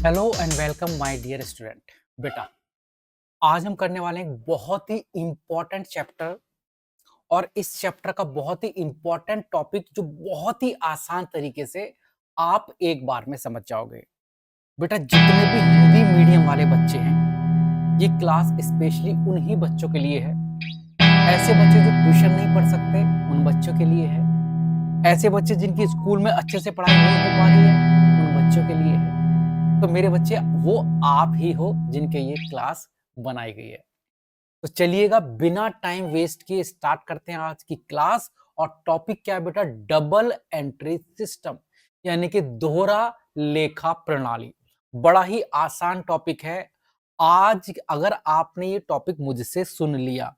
Hello and welcome my dear student. बेटा, आज हम करने वाले हैं एक बहुत ही इंपॉर्टेंट चैप्टर और इस चैप्टर का बहुत ही इंपॉर्टेंट टॉपिक जो बहुत ही आसान तरीके से आप एक बार में समझ जाओगे। बेटा, जितने भी हिंदी मीडियम वाले बच्चे हैं, ये क्लास स्पेशली उन्हीं बच्चों के लिए है। ऐसे बच्चे जो ट्यूशन नहीं पढ़ सकते, उन बच्चों के लिए है। ऐसे बच्चे जिनकी स्कूल में अच्छे से पढ़ाई नहीं हो पा रही है, उन बच्चों के लिए है। तो मेरे बच्चे, वो आप ही हो जिनके ये क्लास बनाई गई है। तो चलिएगा, बिना टाइम वेस्ट किए स्टार्ट करते हैं आज की क्लास। और टॉपिक क्या है बेटा? डबल एंट्री सिस्टम, यानी कि दोहरा लेखा प्रणाली। बड़ा ही आसान टॉपिक है। आज अगर आपने ये टॉपिक मुझसे सुन लिया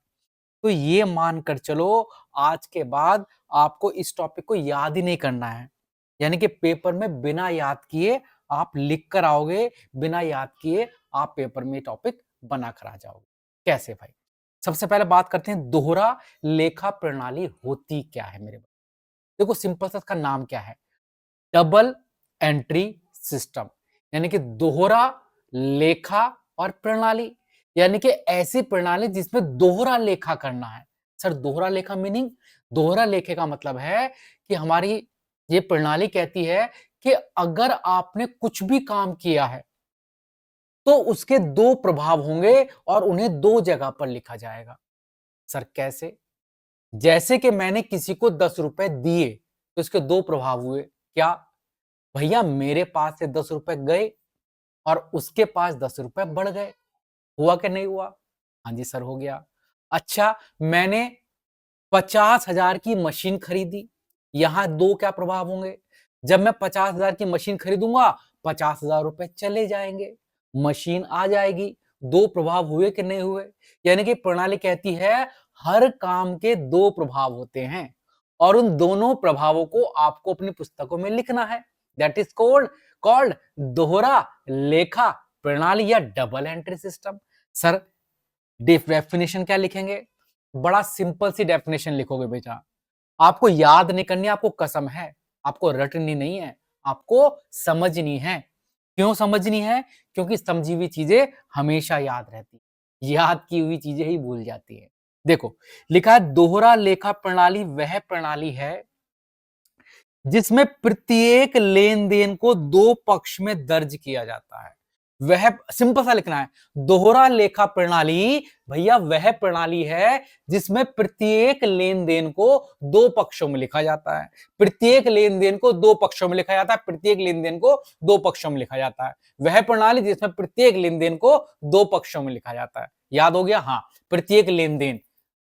तो ये मानकर चलो, आज के बाद आपको इस टॉपिक को याद ही नहीं करना है। यानी कि पेपर में बिना याद किए आप लिख कर आओगे, बिना याद किए आप पेपर में टॉपिक बना कर आ जाओगे। कैसे भाई? सबसे पहले बात करते हैं, दोहरा लेखा प्रणाली होती क्या है मेरे भाई। देखो, सिंपल सा इसका नाम क्या है? डबल एंट्री सिस्टम, यानी कि दोहरा लेखा और प्रणाली। यानी कि ऐसी प्रणाली जिसमें दोहरा लेखा करना है। सर, दोहरा लेखा मीनिंग? दोहरा लेखे का मतलब है कि हमारी ये प्रणाली कहती है कि अगर आपने कुछ भी काम किया है तो उसके दो प्रभाव होंगे और उन्हें दो जगह पर लिखा जाएगा। सर कैसे? जैसे कि मैंने किसी को 10 रुपए दिए तो इसके दो प्रभाव हुए। क्या भैया? मेरे पास से 10 रुपए गए और उसके पास 10 रुपए बढ़ गए। हुआ कि नहीं हुआ? हाँ जी सर, हो गया। अच्छा, मैंने 50,000 की मशीन खरीदी। यहां दो क्या प्रभाव होंगे? जब मैं 50,000 की मशीन खरीदूंगा, 50,000 रुपए चले जाएंगे, मशीन आ जाएगी। दो प्रभाव हुए कि नहीं हुए? यानी कि प्रणाली कहती है हर काम के दो प्रभाव होते हैं और उन दोनों प्रभावों को आपको अपनी पुस्तकों में लिखना है। दैट इज कॉल्ड दोहरा लेखा प्रणाली या double entry system. Sir, definition क्या लिखेंगे? बड़ा सिंपल सी डेफिनेशन लिखोगे बेटा। आपको याद नहीं करनी, आपको कसम है। आपको रटनी नहीं है, आपको समझनी है। क्यों समझनी है? क्योंकि समझी हुई चीजें हमेशा याद रहती, याद की हुई चीजें ही भूल जाती है। देखो, लिखा है दोहरा लेखा प्रणाली वह प्रणाली है जिसमें प्रत्येक लेन देन को दो पक्ष में दर्ज किया जाता है। वह सिंपल सा लिखना है, दोहरा लेखा प्रणाली भैया वह प्रणाली है जिसमें प्रत्येक लेन देन को दो पक्षों में लिखा जाता है। प्रत्येक लेन देन को दो पक्षों में लिखा जाता है। प्रत्येक लेन देन को दो पक्षों में लिखा जाता है। वह प्रणाली जिसमें प्रत्येक लेन देन को दो पक्षों में लिखा जाता है। याद हो गया? हाँ, प्रत्येक लेन देन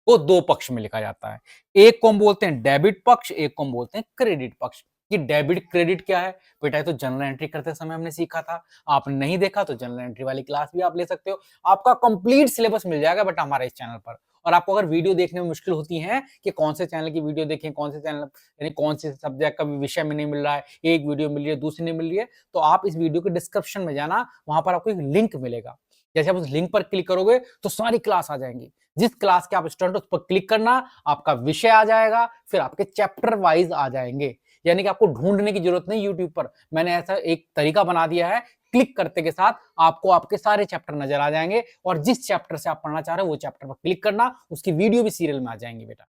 को दो पक्ष में लिखा जाता है। एक को हम बोलते हैं डेबिट पक्ष, एक को हम बोलते हैं क्रेडिट पक्ष। ये डेबिट क्रेडिट क्या है बेटा? ये तो जनरल एंट्री करते समय हमने सीखा था। आपने नहीं देखा तो जनरल एंट्री वाली क्लास भी आप ले सकते हो। आपका कंप्लीट सिलेबस मिल जाएगा बेटा हमारे इस चैनल पर। और आपको अगर वीडियो देखने में मुश्किल होती है कि कौन से चैनल की वीडियो देखें, कौन से चैनल यानी कौन से सब्जेक्ट का विषय में नहीं मिल रहा है, एक वीडियो मिल रही है दूसरी नहीं मिल रही है, तो आप इस वीडियो के डिस्क्रिप्शन में जाना, वहां पर आपको एक लिंक मिलेगा। जैसे आप उस लिंक पर क्लिक करोगे तो सारी क्लास आ जाएंगी। जिस क्लास के आप स्टूडेंट उस पर क्लिक करना, आपका विषय आ जाएगा, फिर आपके चैप्टर वाइज आ जाएंगे। यानी कि आपको ढूंढने की जरूरत नहीं यूट्यूब पर। मैंने ऐसा एक तरीका बना दिया है, क्लिक करते के साथ आपको आपके सारे चैप्टर नजर आ जाएंगे और जिस चैप्टर से आप पढ़ना चाह रहे हो वो चैप्टर पर क्लिक करना, उसकी वीडियो भी सीरियल में आ जाएंगी बेटा।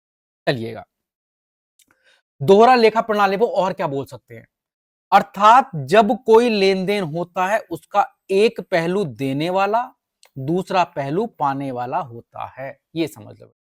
चलिएगा, दोहरा लेखा प्रणाली को और क्या बोल सकते हैं? अर्थात जब कोई लेन देन होता है उसका एक पहलू देने वाला, दूसरा पहलू पाने वाला होता है। ये समझ लो।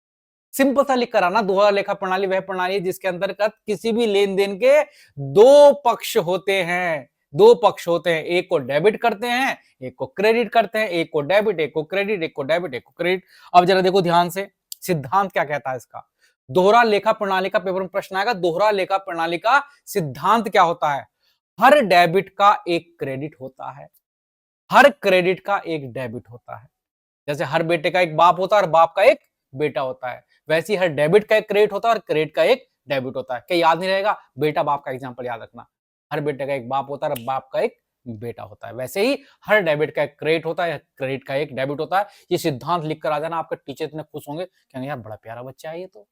सिंपल सा लिख कर आना, दोहरा लेखा प्रणाली वह प्रणाली है जिसके अंतर्गत किसी भी लेन देन के दो पक्ष होते हैं। दो पक्ष होते हैं, एक को डेबिट करते हैं, एक को क्रेडिट करते हैं। एक को डेबिट, एक को क्रेडिट, एक को डेबिट, एक को क्रेडिट। अब जरा देखो ध्यान से, सिद्धांत क्या कहता है इसका। दोहरा लेखा प्रणाली का पेपर में प्रश्न आएगा, दोहरा लेखा प्रणाली का सिद्धांत क्या होता है? हर डेबिट का एक क्रेडिट होता है, हर क्रेडिट का एक डेबिट होता है। जैसे हर बेटे का एक बाप होता है और बाप का एक बेटा होता है, वैसे ही हर डेबिट का एक क्रेडिट होता है और क्रेडिट का एक डेबिट होता है। क्या याद नहीं रहेगा? बेटा बाप का एग्जांपल याद रखना। हर बेटे का एक बाप होता है और बाप का एक बेटा होता है, वैसे ही हर डेबिट का एक क्रेडिट होता है, क्रेडिट का एक डेबिट होता है। ये सिद्धांत लिख कर आ जाना, आपके टीचर इतने खुश होंगे, कहेंगे यार बड़ा प्यारा बच्चा है ये तो,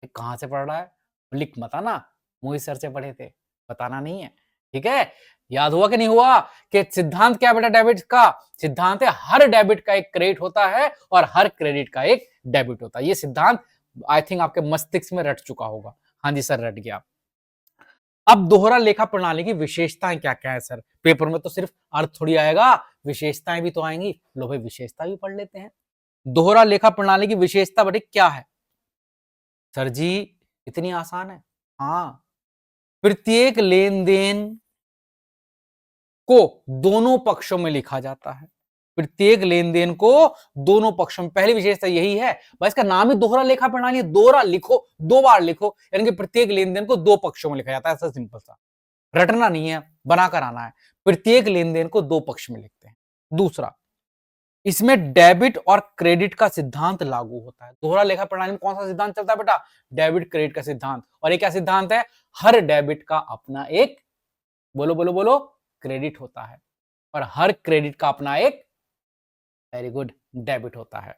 ये कहाँ से पढ़ रहा है। लिख मत आना, मोहित सर से पढ़े थे, बताना नहीं है। ठीक है, याद हुआ कि नहीं हुआ कि सिद्धांत क्या बेटा डेबिट का? सिद्धांत है हर डेबिट का एक क्रेडिट होता है और हर क्रेडिट का एक डेबिट होता है। ये सिद्धांत आई थिंक आपके मस्तिष्क में रट चुका होगा। हाँ जी सर, रट गया। अब दोहरा लेखा प्रणाली की विशेषताएं क्या क्या है सर? पेपर में तो सिर्फ अर्थ थोड़ी आएगा, विशेषताएं भी तो आएंगी। लो भाई विशेषता भी पढ़ लेते हैं। दोहरा लेखा प्रणाली की विशेषता बेटे क्या है? सर जी इतनी आसान है। हाँ, प्रत्येक लेन देन को दोनों पक्षों में लिखा जाता है। प्रत्येक लेन देन को दोनों पक्षों में, पहली विशेषता यही है। बस इसका नाम ही दोहरा लेखा प्रणाली है। दोहरा लिखो, दो बार लिखो, यानी कि प्रत्येक लेन देन को दो पक्षों में लिखा जाता है। ऐसा सिंपल सा, रटना नहीं है, बनाकर आना है। प्रत्येक लेन देन को दो पक्ष में लिखते हैं। दूसरा, इसमें डेबिट और क्रेडिट का सिद्धांत लागू होता है। दोहरा लेखा प्रणाली में कौन सा सिद्धांत चलता है बेटा? डेबिट क्रेडिट का सिद्धांत। और ये क्या सिद्धांत है? हर डेबिट का अपना एक, बोलो बोलो बोलो, क्रेडिट होता है और हर क्रेडिट का अपना एक, वेरी गुड, डेबिट होता है।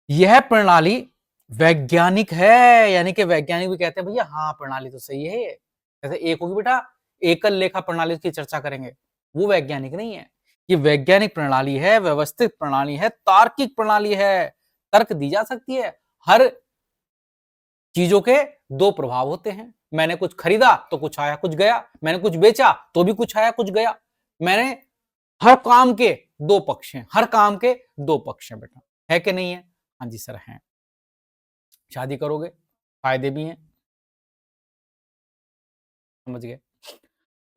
यह प्रणाली वैज्ञानिक है, यानी कि वैज्ञानिक भी कहते हैं भैया हाँ प्रणाली तो सही है। जैसे एक होगी बेटा एकल लेखा प्रणाली की चर्चा करेंगे, वो वैज्ञानिक नहीं है। ये वैज्ञानिक प्रणाली है, व्यवस्थित प्रणाली है, तार्किक प्रणाली है। तर्क दी जा सकती है। हर चीजों के दो प्रभाव होते हैं। मैंने कुछ खरीदा तो कुछ आया कुछ गया, मैंने कुछ बेचा तो भी कुछ आया कुछ गया। मैंने, हर काम के दो पक्ष हैं, हर काम के दो पक्ष हैं बेटा, है कि नहीं है? हाँ जी सर हैं। शादी करोगे, फायदे भी हैं, समझ गए।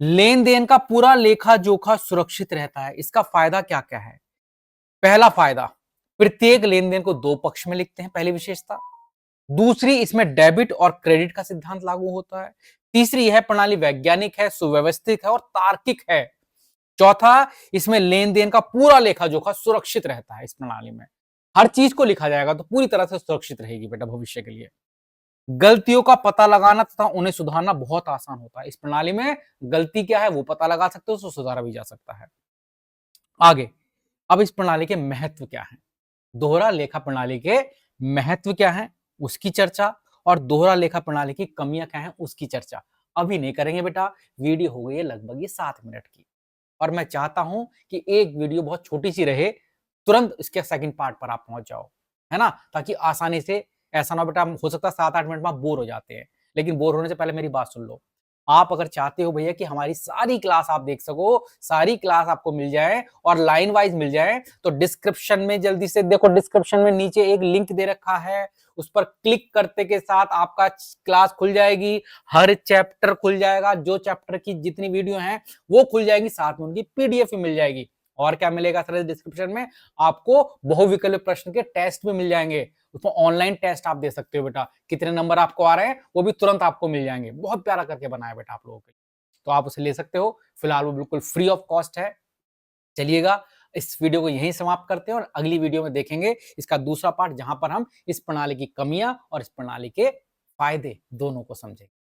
लेन देन का पूरा लेखा जोखा सुरक्षित रहता है। इसका फायदा क्या क्या है? पहला फायदा, प्रत्येक लेन देन को दो पक्ष में लिखते हैं, पहली विशेषता। दूसरी, इसमें डेबिट और क्रेडिट का सिद्धांत लागू होता है। तीसरी, यह प्रणाली वैज्ञानिक है, सुव्यवस्थित है और तार्किक है। चौथा, इसमें लेन देन का पूरा लेखा जोखा सुरक्षित रहता है। इस प्रणाली में हर चीज को लिखा जाएगा तो पूरी तरह से सुरक्षित रहेगी बेटा भविष्य के लिए। गलतियों का पता लगाना तथा उन्हें सुधारना बहुत आसान होता है। इस प्रणाली में गलती क्या है वो पता लगा सकते हो, उसको सुधारा भी जा सकता है। आगे, अब इस प्रणाली के महत्व क्या है? दोहरा लेखा प्रणाली के महत्व क्या है उसकी चर्चा, और दोहरा लेखा प्रणाली की कमियां क्या है उसकी चर्चा अभी नहीं करेंगे बेटा। वीडियो हो गई है लगभग ये 7 मिनट की, और मैं चाहता हूं कि एक वीडियो बहुत छोटी सी रहे, तुरंत इसके सेकंड पार्ट पर आप पहुंच जाओ, है ना, ताकि आसानी से, ऐसा ना हो बेटा हो सकता है 7-8 मिनट में आप बोर हो जाते हैं। लेकिन बोर होने से पहले मेरी बात सुन लो। आप अगर चाहते हो भैया कि हमारी सारी क्लास आप देख सको, सारी क्लास आपको मिल जाए और लाइन वाइज मिल जाए, तो डिस्क्रिप्शन में जल्दी से देखो, डिस्क्रिप्शन में नीचे एक लिंक दे रखा है, उस पर क्लिक करते के साथ आपका क्लास खुल जाएगी, हर चैप्टर खुल जाएगा, जो चैप्टर की जितनी वीडियो हैं वो खुल जाएगी, साथ में उनकी पीडीएफ भी मिल जाएगी। और क्या मिलेगा सर डिस्क्रिप्शन में? आपको बहुविकल्प प्रश्न के टेस्ट भी मिल जाएंगे। उसमें ऑनलाइन टेस्ट आप दे सकते हो बेटा, कितने नंबर आपको आ रहे हैं वो भी तुरंत आपको मिल जाएंगे। बहुत प्यारा करके बनाया बेटा आप लोगों के लिए, तो आप उसे ले सकते हो। फिलहाल वो बिल्कुल फ्री ऑफ कॉस्ट है। चलिएगा, इस वीडियो को यहीं समाप्त करते हैं और अगली वीडियो में देखेंगे इसका दूसरा पार्ट, जहां पर हम इस प्रणाली की कमियां और इस प्रणाली के फायदे दोनों को समझेंगे।